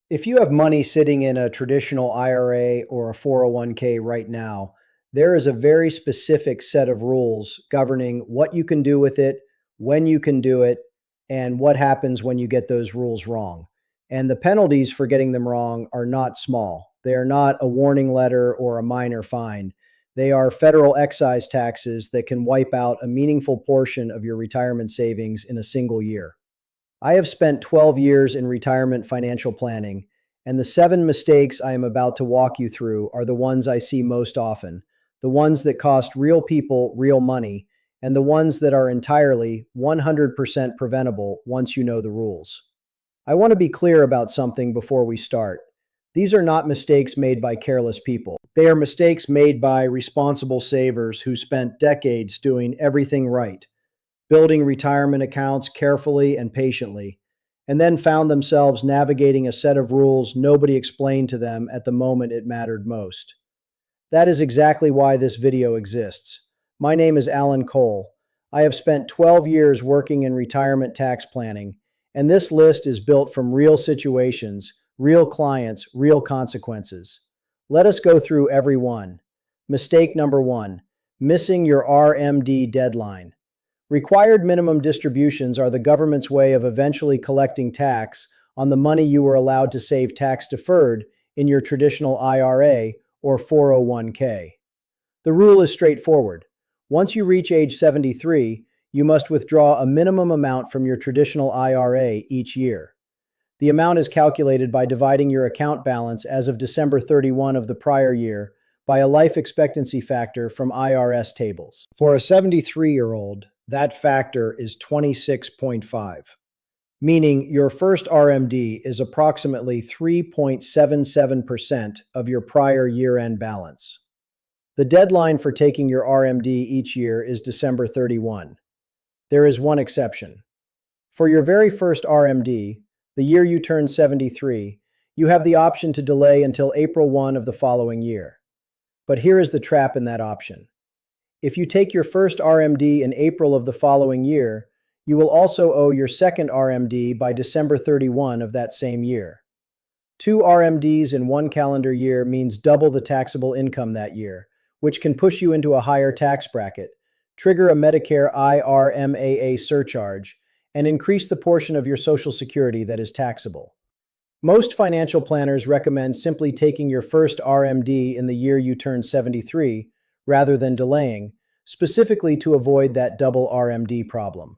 If you have money sitting in a traditional IRA or a 401k right now, there is a very specific set of rules governing what you can do with it, when you can do it, and what happens when you get those rules wrong. And the penalties for getting them wrong are not small. They are not a warning letter or a minor fine. They are federal excise taxes that can wipe out a meaningful portion of your retirement savings in a single year. I have spent 12 years in retirement financial planning, and the 7 mistakes I am about to walk you through are the ones I see most often, the ones that cost real people real money, and the ones that are entirely 100% preventable once you know the rules. I want to be clear about something before we start. These are not mistakes made by careless people. They are mistakes made by responsible savers who spent decades doing everything right, building retirement accounts carefully and patiently, and then found themselves navigating a set of rules nobody explained to them at the moment it mattered most. That is exactly why this video exists. My name is Alan Cole. I have spent 12 years working in retirement tax planning, and this list is built from real situations, real clients, real consequences. Let us go through every one. Mistake number 1, missing your RMD deadline. Required minimum distributions are the government's way of eventually collecting tax on the money you were allowed to save tax deferred in your traditional IRA or 401k. The rule is straightforward. Once you reach age 73, you must withdraw a minimum amount from your traditional IRA each year. The amount is calculated by dividing your account balance as of December 31 of the prior year by a life expectancy factor from IRS tables. For a 73-year-old, that factor is 26.5, meaning your first RMD is approximately 3.77% of your prior year-end balance. The deadline for taking your RMD each year is December 31. There is one exception. For your very first RMD, the year you turn 73, you have the option to delay until April 1 of the following year. But here is the trap in that option. If you take your first RMD in April of the following year, you will also owe your second RMD by December 31 of that same year. 2 RMDs in one calendar year means double the taxable income that year, which can push you into a higher tax bracket, trigger a Medicare IRMAA surcharge, and increase the portion of your Social Security that is taxable. Most financial planners recommend simply taking your first RMD in the year you turn 73, rather than delaying, specifically to avoid that double RMD problem.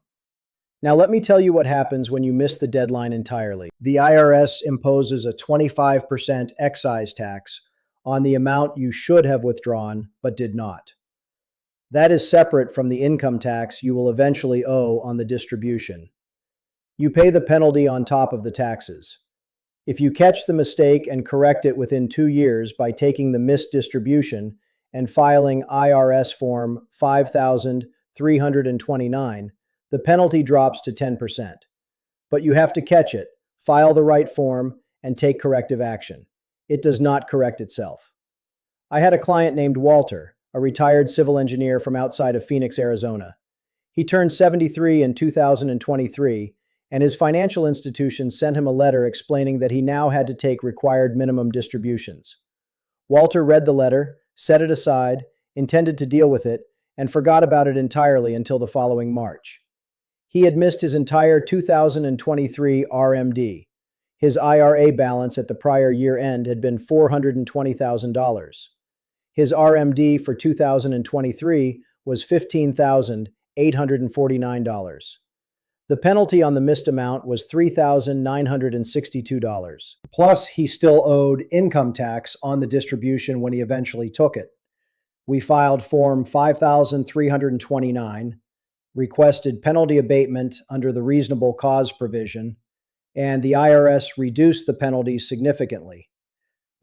Now let me tell you what happens when you miss the deadline entirely. The IRS imposes a 25% excise tax on the amount you should have withdrawn but did not. That is separate from the income tax you will eventually owe on the distribution. You pay the penalty on top of the taxes. If you catch the mistake and correct it within 2 years by taking the missed distribution and filing IRS Form 5329, the penalty drops to 10%. But you have to catch it, file the right form, and take corrective action. It does not correct itself. I had a client named Walter, a retired civil engineer from outside of Phoenix, Arizona. He turned 73 in 2023, and his financial institution sent him a letter explaining that he now had to take required minimum distributions. Walter read the letter, set it aside, intended to deal with it, and forgot about it entirely until the following March. He had missed his entire 2023 RMD. His IRA balance at the prior year end had been $420,000. His RMD for 2023 was $15,849. The penalty on the missed amount was $3,962. Plus, he still owed income tax on the distribution when he eventually took it. We filed Form 5329, requested penalty abatement under the reasonable cause provision, and the IRS reduced the penalty significantly.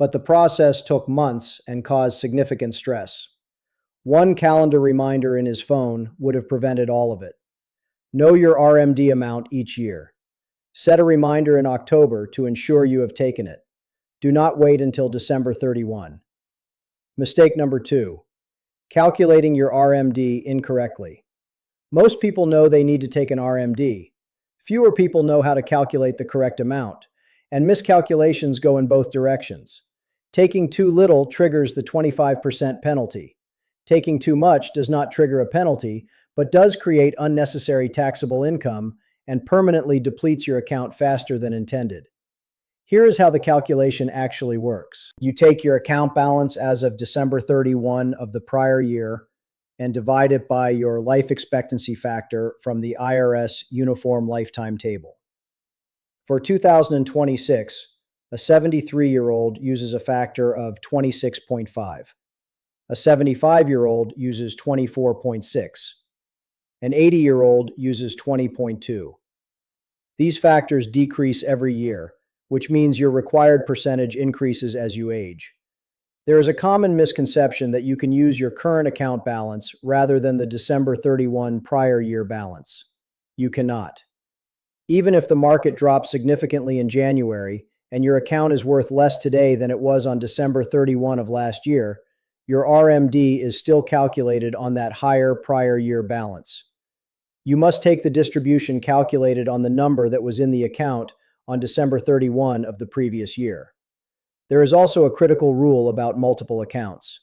But the process took months and caused significant stress. One calendar reminder in his phone would have prevented all of it. Know your RMD amount each year. Set a reminder in October to ensure you have taken it. Do not wait until December 31. Mistake number 2, calculating your RMD incorrectly. Most people know they need to take an RMD. Fewer people know how to calculate the correct amount, and miscalculations go in both directions. Taking too little triggers the 25% penalty. Taking too much does not trigger a penalty, but does create unnecessary taxable income and permanently depletes your account faster than intended. Here is how the calculation actually works. You take your account balance as of December 31 of the prior year and divide it by your life expectancy factor from the IRS Uniform Lifetime Table. For 2026, a 73-year-old uses a factor of 26.5. A 75-year-old uses 24.6. An 80-year-old uses 20.2. These factors decrease every year, which means your required percentage increases as you age. There is a common misconception that you can use your current account balance rather than the December 31 prior year balance. You cannot. Even if the market drops significantly in January and your account is worth less today than it was on December 31 of last year, your RMD is still calculated on that higher prior year balance. You must take the distribution calculated on the number that was in the account on December 31 of the previous year. There is also a critical rule about multiple accounts.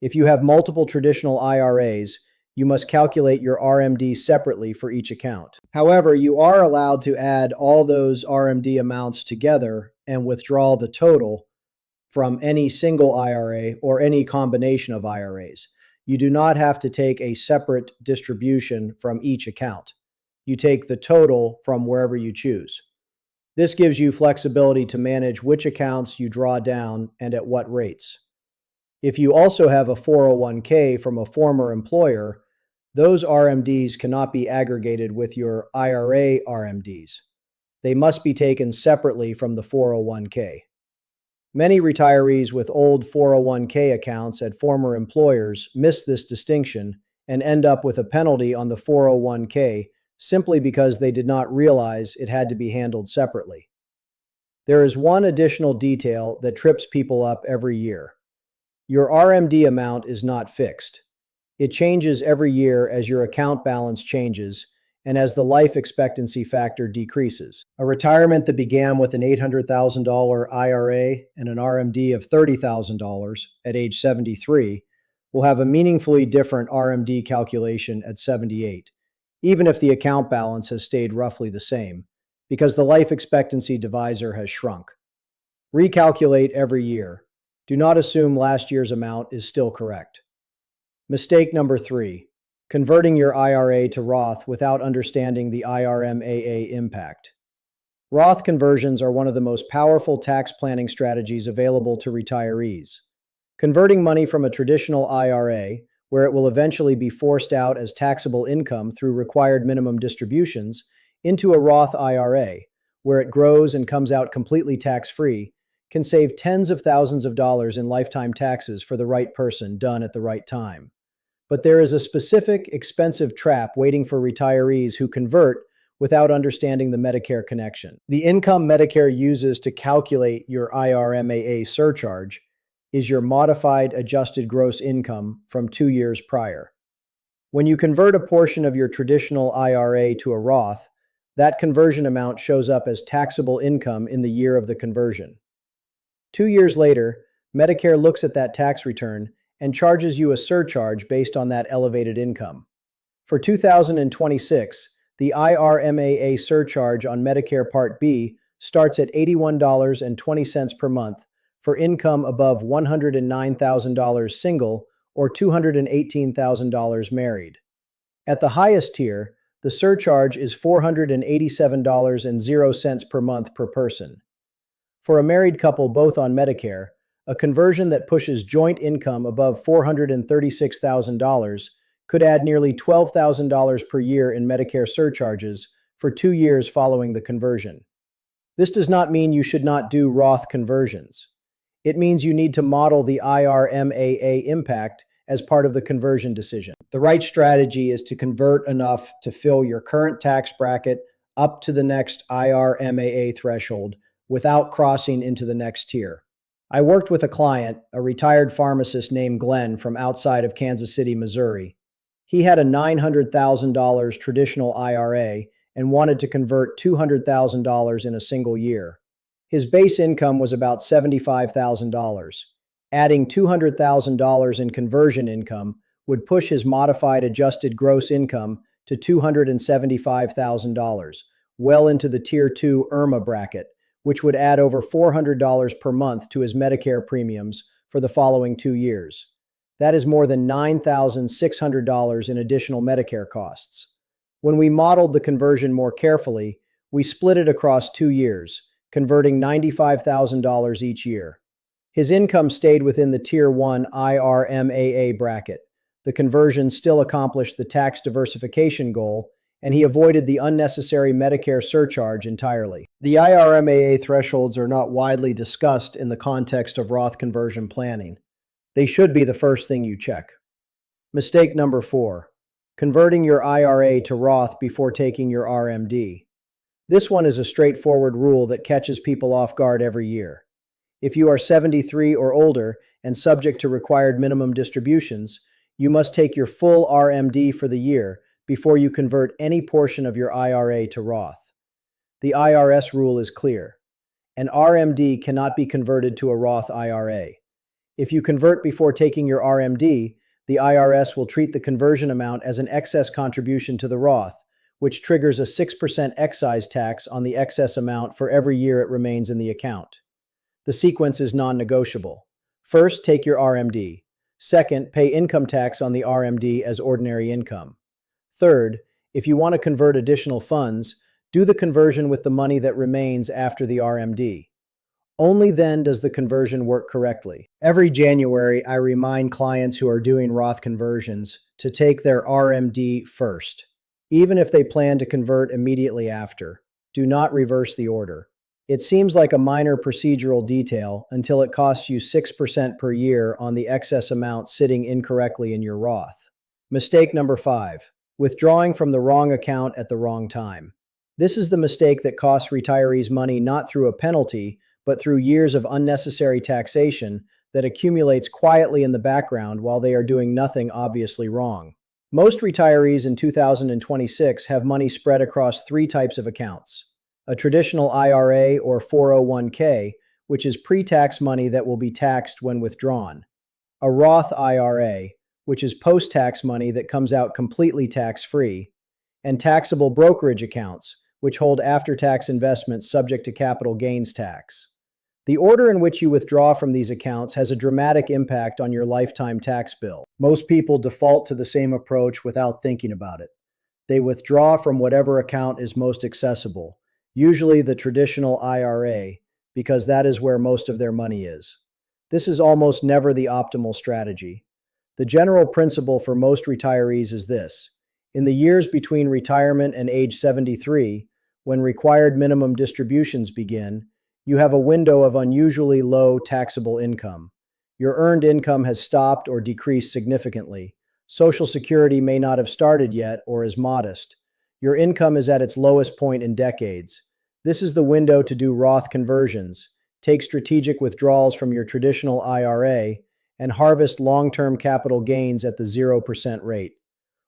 If you have multiple traditional IRAs, you must calculate your RMD separately for each account. However, you are allowed to add all those RMD amounts together and withdraw the total from any single IRA or any combination of IRAs. You do not have to take a separate distribution from each account. You take the total from wherever you choose. This gives you flexibility to manage which accounts you draw down and at what rates. If you also have a 401k from a former employer, those RMDs cannot be aggregated with your IRA RMDs. They must be taken separately from the 401k. Many retirees with old 401k accounts at former employers miss this distinction and end up with a penalty on the 401k simply because they did not realize it had to be handled separately. There is one additional detail that trips people up every year. Your RMD amount is not fixed. It changes every year as your account balance changes and as the life expectancy factor decreases. A retirement that began with an $800,000 IRA and an RMD of $30,000 at age 73 will have a meaningfully different RMD calculation at 78, even if the account balance has stayed roughly the same, because the life expectancy divisor has shrunk. Recalculate every year. Do not assume last year's amount is still correct. Mistake number 3. Converting your IRA to Roth without understanding the IRMAA impact. Roth conversions are one of the most powerful tax planning strategies available to retirees. Converting money from a traditional IRA, where it will eventually be forced out as taxable income through required minimum distributions, into a Roth IRA, where it grows and comes out completely tax-free, can save tens of thousands of dollars in lifetime taxes for the right person done at the right time. But there is a specific, expensive trap waiting for retirees who convert without understanding the Medicare connection. The income Medicare uses to calculate your IRMAA surcharge is your modified adjusted gross income from 2 years prior. When you convert a portion of your traditional IRA to a Roth, that conversion amount shows up as taxable income in the year of the conversion. 2 years later, Medicare looks at that tax return and charges you a surcharge based on that elevated income. For 2026, the IRMAA surcharge on Medicare Part B starts at $81.20 per month for income above $109,000 single or $218,000 married. At the highest tier, the surcharge is $487.00 per month per person. For a married couple both on Medicare, a conversion that pushes joint income above $436,000 could add nearly $12,000 per year in Medicare surcharges for 2 years following the conversion. This does not mean you should not do Roth conversions. It means you need to model the IRMAA impact as part of the conversion decision. The right strategy is to convert enough to fill your current tax bracket up to the next IRMAA threshold without crossing into the next tier. I worked with a client, a retired pharmacist named Glenn from outside of Kansas City, Missouri. He had a $900,000 traditional IRA and wanted to convert $200,000 in a single year. His base income was about $75,000. Adding $200,000 in conversion income would push his modified adjusted gross income to $275,000, well into the Tier 2 IRMAA bracket, which would add over $400 per month to his Medicare premiums for the following 2 years. That is more than $9,600 in additional Medicare costs. When we modeled the conversion more carefully, we split it across 2 years, converting $95,000 each year. His income stayed within the Tier 1 IRMAA bracket. The conversion still accomplished the tax diversification goal, and he avoided the unnecessary Medicare surcharge entirely. The IRMAA thresholds are not widely discussed in the context of Roth conversion planning. They should be the first thing you check. Mistake number 4. Converting your IRA to Roth before taking your RMD. This one is a straightforward rule that catches people off guard every year. If you are 73 or older and subject to required minimum distributions, you must take your full RMD for the year before you convert any portion of your IRA to Roth. The IRS rule is clear. An RMD cannot be converted to a Roth IRA. If you convert before taking your RMD, the IRS will treat the conversion amount as an excess contribution to the Roth, which triggers a 6% excise tax on the excess amount for every year it remains in the account. The sequence is non-negotiable. First, take your RMD. Second, pay income tax on the RMD as ordinary income. Third, if you want to convert additional funds, do the conversion with the money that remains after the RMD. Only then does the conversion work correctly. Every January, I remind clients who are doing Roth conversions to take their RMD first. Even if they plan to convert immediately after, do not reverse the order. It seems like a minor procedural detail until it costs you 6% per year on the excess amount sitting incorrectly in your Roth. Mistake number 5. Withdrawing from the wrong account at the wrong time. This is the mistake that costs retirees money not through a penalty, but through years of unnecessary taxation that accumulates quietly in the background while they are doing nothing obviously wrong. Most retirees in 2026 have money spread across 3 types of accounts. A traditional IRA or 401k, which is pre-tax money that will be taxed when withdrawn. A Roth IRA, which is post-tax money that comes out completely tax-free. And taxable brokerage accounts, which hold after-tax investments subject to capital gains tax. The order in which you withdraw from these accounts has a dramatic impact on your lifetime tax bill. Most people default to the same approach without thinking about it. They withdraw from whatever account is most accessible, usually the traditional IRA, because that is where most of their money is. This is almost never the optimal strategy. The general principle for most retirees is this. In the years between retirement and age 73, when required minimum distributions begin, you have a window of unusually low taxable income. Your earned income has stopped or decreased significantly. Social Security may not have started yet or is modest. Your income is at its lowest point in decades. This is the window to do Roth conversions, take strategic withdrawals from your traditional IRA, and harvest long-term capital gains at the 0% rate.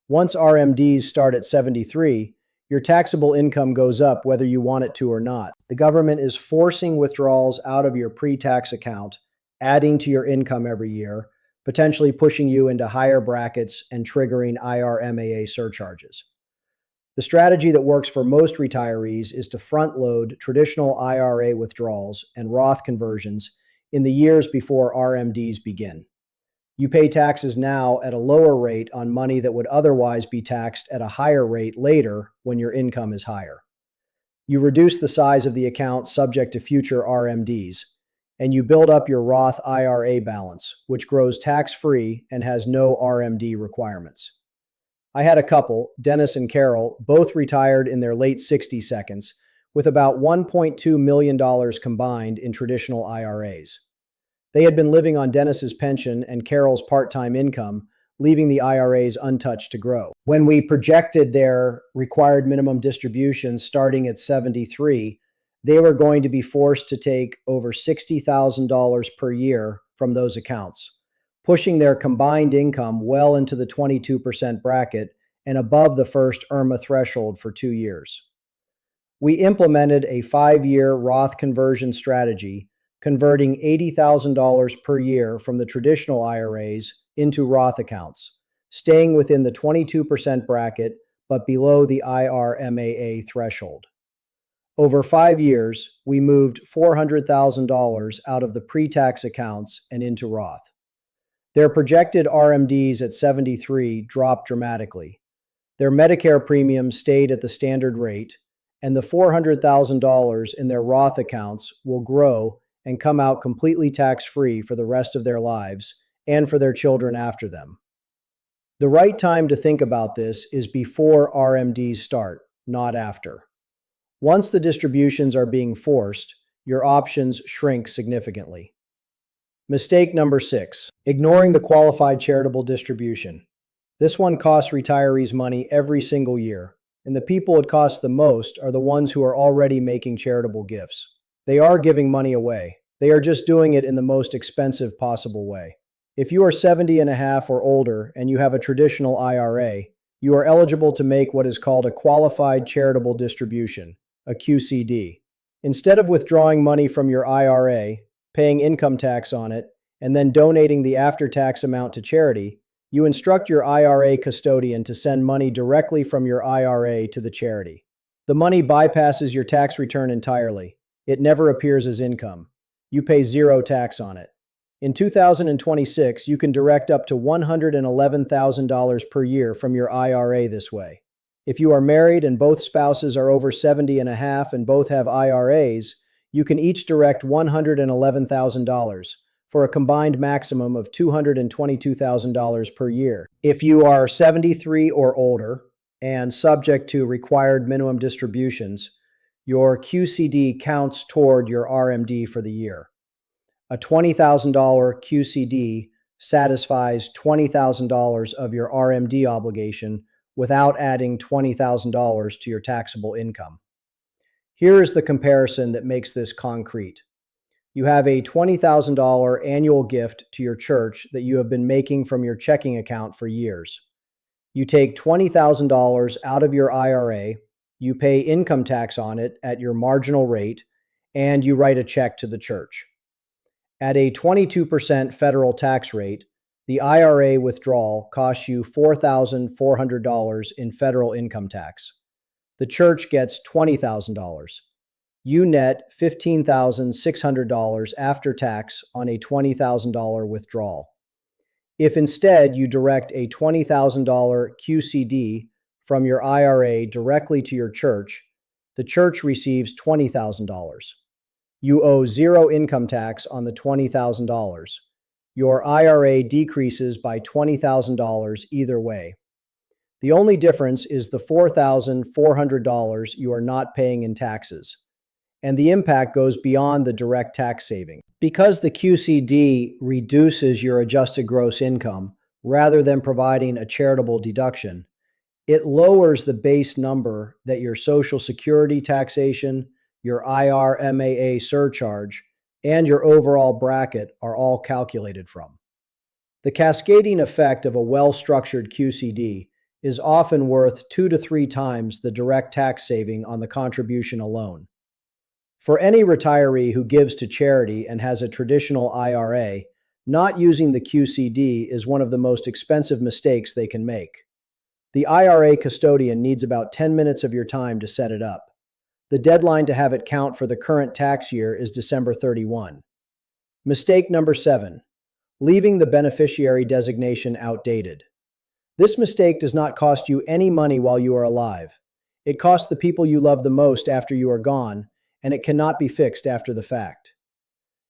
Once RMDs start at 73, your taxable income goes up whether you want it to or not. The government is forcing withdrawals out of your pre-tax account, adding to your income every year, potentially pushing you into higher brackets and triggering IRMAA surcharges. The strategy that works for most retirees is to front-load traditional IRA withdrawals and Roth conversions in the years before RMDs begin. You pay taxes now at a lower rate on money that would otherwise be taxed at a higher rate later when your income is higher. You reduce the size of the account subject to future RMDs, and you build up your Roth IRA balance, which grows tax-free and has no RMD requirements. I had a couple, Dennis and Carol, both retired in their late 60 seconds, with about $1.2 million combined in traditional IRAs. They had been living on Dennis's pension and Carol's part-time income, leaving the IRAs untouched to grow. When we projected their required minimum distributions starting at 73, they were going to be forced to take over $60,000 per year from those accounts, pushing their combined income well into the 22% bracket and above the first IRMAA threshold for 2 years. We implemented a 5-year Roth conversion strategy, converting $80,000 per year from the traditional IRAs into Roth accounts, staying within the 22% bracket but below the IRMAA threshold. Over 5 years, we moved $400,000 out of the pre-tax accounts and into Roth. Their projected RMDs at 73 dropped dramatically. Their Medicare premium stayed at the standard rate, and the $400,000 in their Roth accounts will grow and come out completely tax-free for the rest of their lives and for their children after them. The right time to think about this is before RMDs start, not after. Once the distributions are being forced, your options shrink significantly. Mistake number 6, ignoring the qualified charitable distribution. This one costs retirees money every single year, and the people it costs the most are the ones who are already making charitable gifts. They are giving money away. They are just doing it in the most expensive possible way. If you are 70 and a half or older and you have a traditional IRA, you are eligible to make what is called a qualified charitable distribution, a QCD. Instead of withdrawing money from your IRA, paying income tax on it, and then donating the after-tax amount to charity, you instruct your IRA custodian to send money directly from your IRA to the charity. The money bypasses your tax return entirely. It never appears as income. You pay zero tax on it. In 2026, you can direct up to $111,000 per year from your IRA this way. If you are married and both spouses are over 70 and a half and both have IRAs, you can each direct $111,000 for a combined maximum of $222,000 per year. If you are 73 or older and subject to required minimum distributions, your QCD counts toward your RMD for the year. A $20,000 QCD satisfies $20,000 of your RMD obligation without adding $20,000 to your taxable income. Here is the comparison that makes this concrete. You have a $20,000 annual gift to your church that you have been making from your checking account for years. You take $20,000 out of your IRA, you pay income tax on it at your marginal rate, and you write a check to the church. At a 22% federal tax rate, the IRA withdrawal costs you $4,400 in federal income tax. The church gets $20,000. You net $15,600 after tax on a $20,000 withdrawal. If instead you direct a $20,000 QCD from your IRA directly to your church, the church receives $20,000. You owe zero income tax on the $20,000. Your IRA decreases by $20,000 either way. The only difference is the $4,400 you are not paying in taxes, and the impact goes beyond the direct tax saving. Because the QCD reduces your adjusted gross income rather than providing a charitable deduction, it lowers the base number that your Social Security taxation, your IRMAA surcharge, and your overall bracket are all calculated from. The cascading effect of a well-structured QCD is often worth 2 to 3 times the direct tax saving on the contribution alone. For any retiree who gives to charity and has a traditional IRA, not using the QCD is one of the most expensive mistakes they can make. The IRA custodian needs about 10 minutes of your time to set it up. The deadline to have it count for the current tax year is December 31. Mistake number 7, leaving the beneficiary designation outdated. This mistake does not cost you any money while you are alive. It costs the people you love the most after you are gone, and it cannot be fixed after the fact.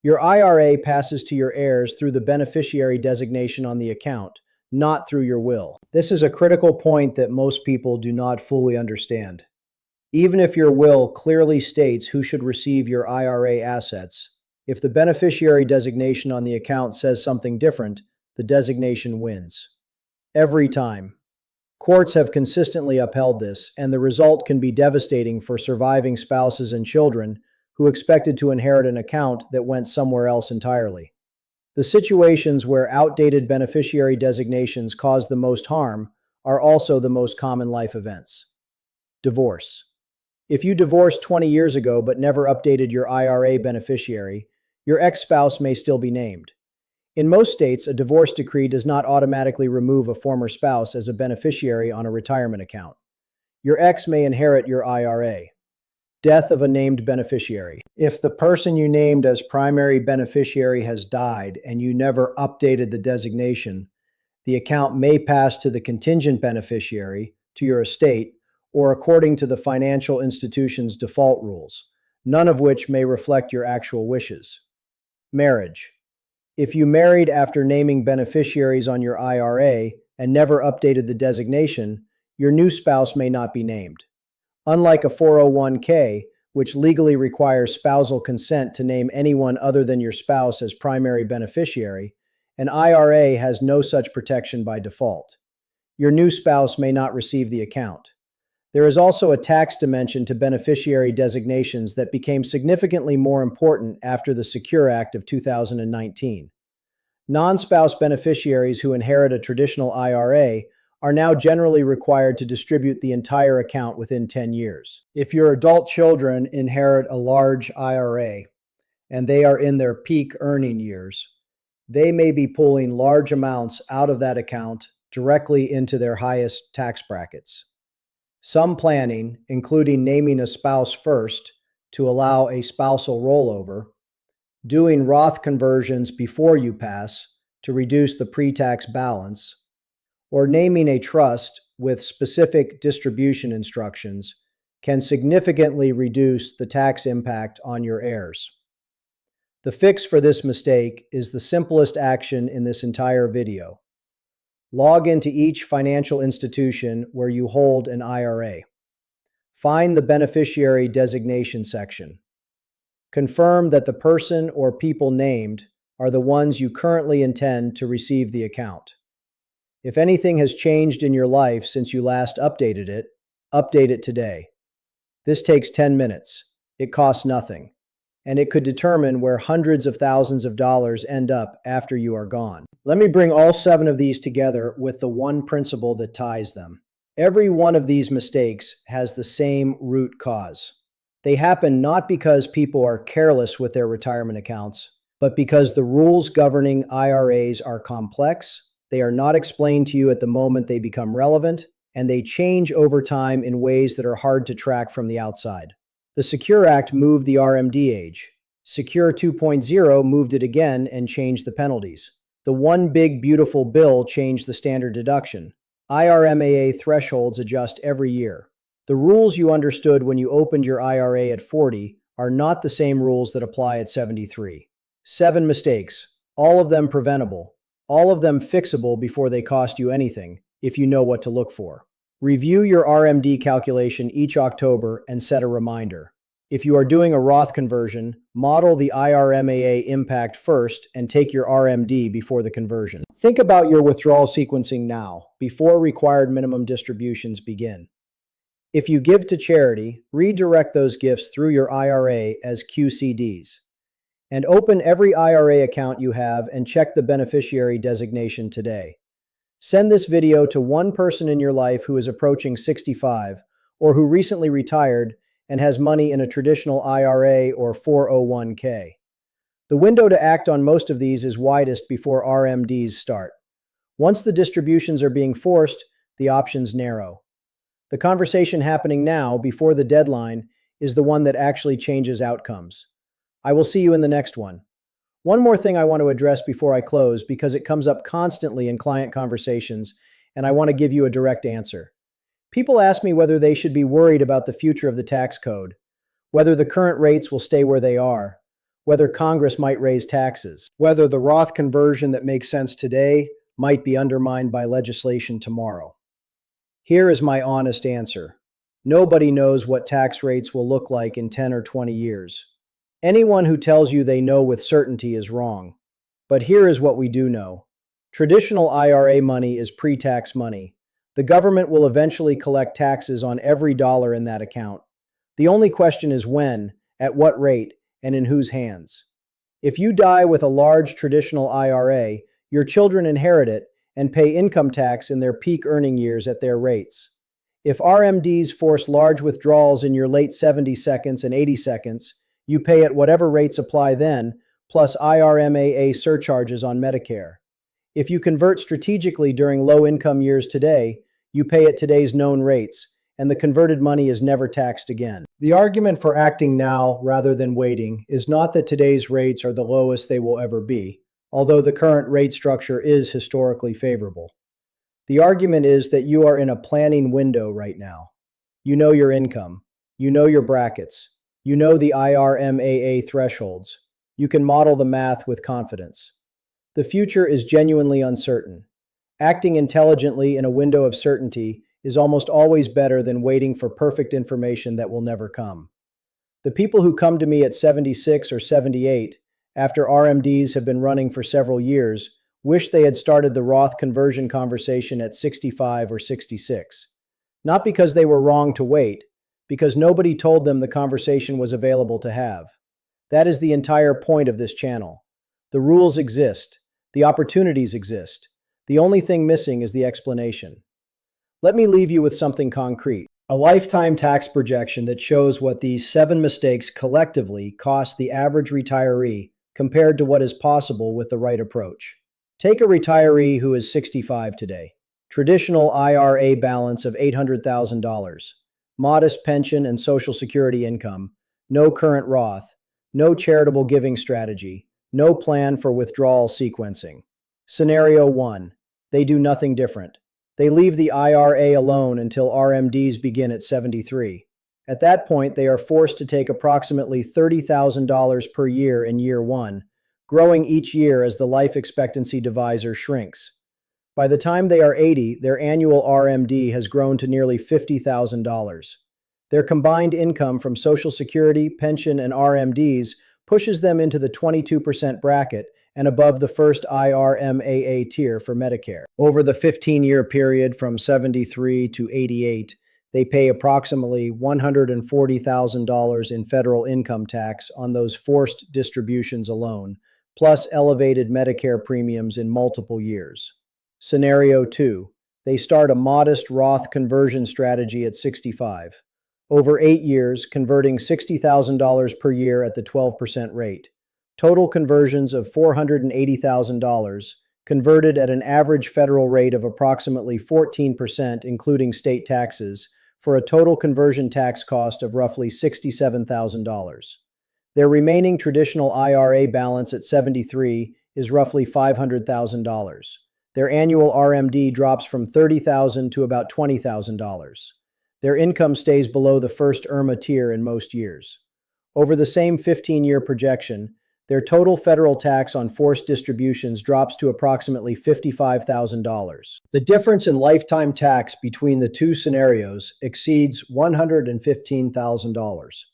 Your IRA passes to your heirs through the beneficiary designation on the account, not through your will. This is a critical point that most people do not fully understand. Even if your will clearly states who should receive your IRA assets, if the beneficiary designation on the account says something different, the designation wins. Every time. Courts have consistently upheld this, and the result can be devastating for surviving spouses and children who expected to inherit an account that went somewhere else entirely. The situations where outdated beneficiary designations cause the most harm are also the most common life events. Divorce. If you divorced 20 years ago but never updated your IRA beneficiary, your ex-spouse may still be named. In most states, a divorce decree does not automatically remove a former spouse as a beneficiary on a retirement account. Your ex may inherit your IRA. Death of a named beneficiary. If the person you named as primary beneficiary has died and you never updated the designation, the account may pass to the contingent beneficiary, to your estate, or according to the financial institution's default rules, none of which may reflect your actual wishes. Marriage. If you married after naming beneficiaries on your IRA and never updated the designation, your new spouse may not be named. Unlike a 401k, which legally requires spousal consent to name anyone other than your spouse as primary beneficiary, an IRA has no such protection by default. Your new spouse may not receive the account. There is also a tax dimension to beneficiary designations that became significantly more important after the Secure Act of 2019. Non-spouse beneficiaries who inherit a traditional IRA are now generally required to distribute the entire account within 10 years. If your adult children inherit a large IRA and they are in their peak earning years, they may be pulling large amounts out of that account directly into their highest tax brackets. Some planning, including naming a spouse first to allow a spousal rollover, doing Roth conversions before you pass to reduce the pre-tax balance, or naming a trust with specific distribution instructions can significantly reduce the tax impact on your heirs. The fix for this mistake is the simplest action in this entire video. Log into each financial institution where you hold an IRA. Find the beneficiary designation section. Confirm that the person or people named are the ones you currently intend to receive the account. If anything has changed in your life since you last updated it, update it today. This takes 10 minutes. It costs nothing, and it could determine where hundreds of thousands of dollars end up after you are gone. Let me bring all 7 of these together with the one principle that ties them. Every one of these mistakes has the same root cause. They happen not because people are careless with their retirement accounts, but because the rules governing IRAs are complex, they are not explained to you at the moment they become relevant, and they change over time in ways that are hard to track from the outside. The Secure Act moved the RMD age. Secure 2.0 moved it again and changed the penalties. The One Big Beautiful Bill changed the standard deduction. IRMAA thresholds adjust every year. The rules you understood when you opened your IRA at 40 are not the same rules that apply at 73. 7 mistakes, all of them preventable, all of them fixable before they cost you anything, if you know what to look for. Review your RMD calculation each October and set a reminder. If you are doing a Roth conversion, model the IRMAA impact first and take your RMD before the conversion. Think about your withdrawal sequencing now, before required minimum distributions begin. If you give to charity, redirect those gifts through your IRA as QCDs. And open every IRA account you have and check the beneficiary designation today. Send this video to one person in your life who is approaching 65 or who recently retired and has money in a traditional IRA or 401k. The window to act on most of these is widest before RMDs start. Once the distributions are being forced, the options narrow. The conversation happening now, before the deadline, is the one that actually changes outcomes. I will see you in the next one. One more thing I want to address before I close, because it comes up constantly in client conversations, and I want to give you a direct answer. People ask me whether they should be worried about the future of the tax code, whether the current rates will stay where they are, whether Congress might raise taxes, whether the Roth conversion that makes sense today might be undermined by legislation tomorrow. Here is my honest answer. Nobody knows what tax rates will look like in 10 or 20 years. Anyone who tells you they know with certainty is wrong. But here is what we do know. Traditional IRA money is pre-tax money. The government will eventually collect taxes on every dollar in that account. The only question is when, at what rate, and in whose hands. If you die with a large traditional IRA, your children inherit it and pay income tax in their peak earning years at their rates. If RMDs force large withdrawals in your late 70 seconds and 80 seconds, you pay at whatever rates apply then, plus IRMAA surcharges on Medicare. If you convert strategically during low-income years today, you pay at today's known rates, and the converted money is never taxed again. The argument for acting now rather than waiting is not that today's rates are the lowest they will ever be, although the current rate structure is historically favorable. The argument is that you are in a planning window right now. You know your income. You know your brackets. You know the IRMAA thresholds. You can model the math with confidence. The future is genuinely uncertain. Acting intelligently in a window of certainty is almost always better than waiting for perfect information that will never come. The people who come to me at 76 or 78, after RMDs have been running for several years, wish they had started the Roth conversion conversation at 65 or 66. Not because they were wrong to wait, because nobody told them the conversation was available to have. That is the entire point of this channel. The rules exist. The opportunities exist. The only thing missing is the explanation. Let me leave you with something concrete. A lifetime tax projection that shows what these 7 mistakes collectively cost the average retiree compared to what is possible with the right approach. Take a retiree who is 65 today. Traditional IRA balance of $800,000. Modest pension and Social Security income. No current Roth. No charitable giving strategy. No plan for withdrawal sequencing. Scenario 1. They do nothing different. They leave the IRA alone until RMDs begin at 73. At that point, they are forced to take approximately $30,000 per year in year 1, growing each year as the life expectancy divisor shrinks. By the time they are 80, their annual RMD has grown to nearly $50,000. Their combined income from Social Security, pension, and RMDs pushes them into the 22% bracket and above the first IRMAA tier for Medicare. Over the 15-year period from 73 to 88, they pay approximately $140,000 in federal income tax on those forced distributions alone, plus elevated Medicare premiums in multiple years. Scenario 2. They start a modest Roth conversion strategy at 65. Over 8 years, converting $60,000 per year at the 12% rate. Total conversions of $480,000, converted at an average federal rate of approximately 14%, including state taxes, for a total conversion tax cost of roughly $67,000. Their remaining traditional IRA balance at 73 is roughly $500,000. Their annual RMD drops from $30,000 to about $20,000. Their income stays below the first IRMAA tier in most years. Over the same 15-year projection, their total federal tax on forced distributions drops to approximately $55,000. The difference in lifetime tax between the two scenarios exceeds $115,000,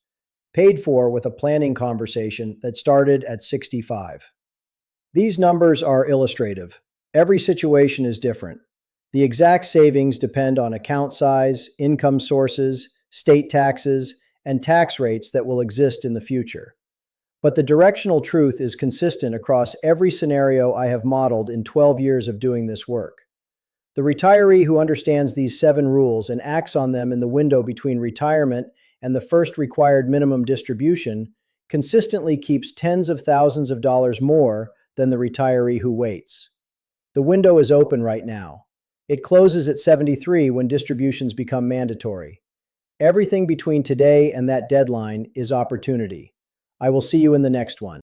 paid for with a planning conversation that started at 65. These numbers are illustrative. Every situation is different. The exact savings depend on account size, income sources, state taxes, and tax rates that will exist in the future. But the directional truth is consistent across every scenario I have modeled in 12 years of doing this work. The retiree who understands these 7 rules and acts on them in the window between retirement and the first required minimum distribution consistently keeps tens of thousands of dollars more than the retiree who waits. The window is open right now. It closes at 73 when distributions become mandatory. Everything between today and that deadline is opportunity. I will see you in the next one.